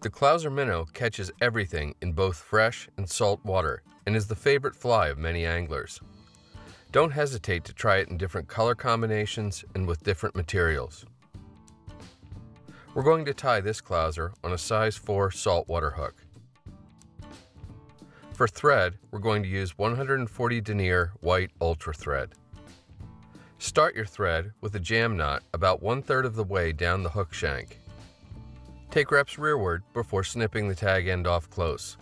The Clouser Minnow catches everything in both fresh and salt water and is the favorite fly of many anglers. Don't hesitate to try it in different color combinations and with different materials. We're going to tie this Clouser on a size 4 saltwater hook. For thread, we're going to use 140 denier white ultra thread. Start your thread with a jam knot about 1/3 of the way down the hook shank. Take reps rearward before snipping the tag end off close.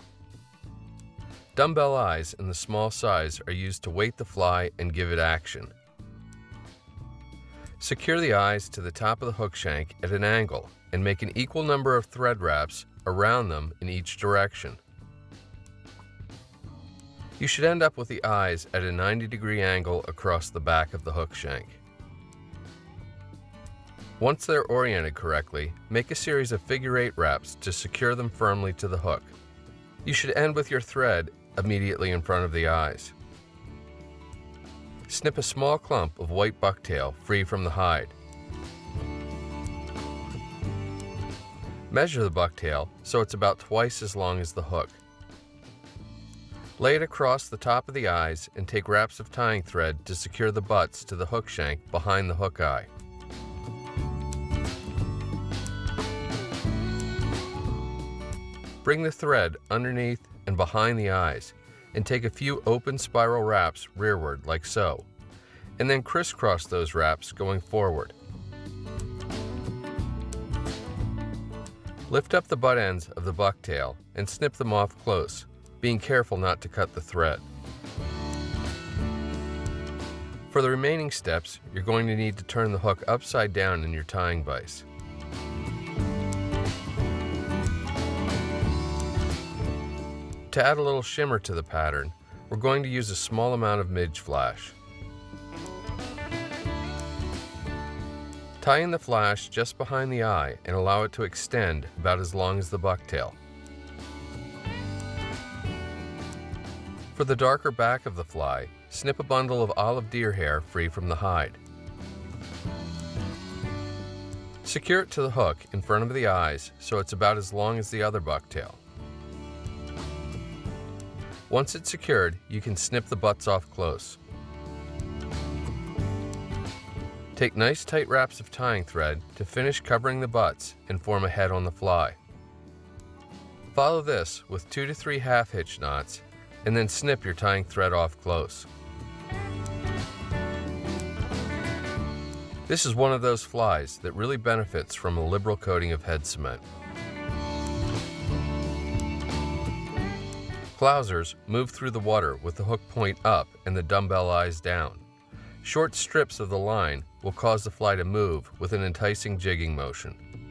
Dumbbell eyes in the small size are used to weight the fly and give it action. Secure the eyes to the top of the hook shank at an angle and make an equal number of thread wraps around them in each direction. You should end up with the eyes at a 90-degree angle across the back of the hook shank. Once they're oriented correctly, make a series of figure-8 wraps to secure them firmly to the hook. You should end with your thread immediately in front of the eyes. Snip a small clump of white bucktail free from the hide. Measure the bucktail so it's about twice as long as the hook. Lay it across the top of the eyes and take wraps of tying thread to secure the butts to the hook shank behind the hook eye. Bring the thread underneath and behind the eyes and take a few open spiral wraps rearward like so, and then crisscross those wraps going forward. Lift up the butt ends of the bucktail and snip them off close, being careful not to cut the thread. For the remaining steps, you're going to need to turn the hook upside down in your tying vise. To add a little shimmer to the pattern, we're going to use a small amount of midge flash. Tie in the flash just behind the eye and allow it to extend about as long as the bucktail. For the darker back of the fly, snip a bundle of olive deer hair free from the hide. Secure it to the hook in front of the eyes so it's about as long as the other bucktail. Once it's secured, you can snip the butts off close. Take nice tight wraps of tying thread to finish covering the butts and form a head on the fly. Follow this with 2 to 3 half hitch knots and then snip your tying thread off close. This is one of those flies that really benefits from a liberal coating of head cement. Clousers move through the water with the hook point up and the dumbbell eyes down. Short strips of the line will cause the fly to move with an enticing jigging motion.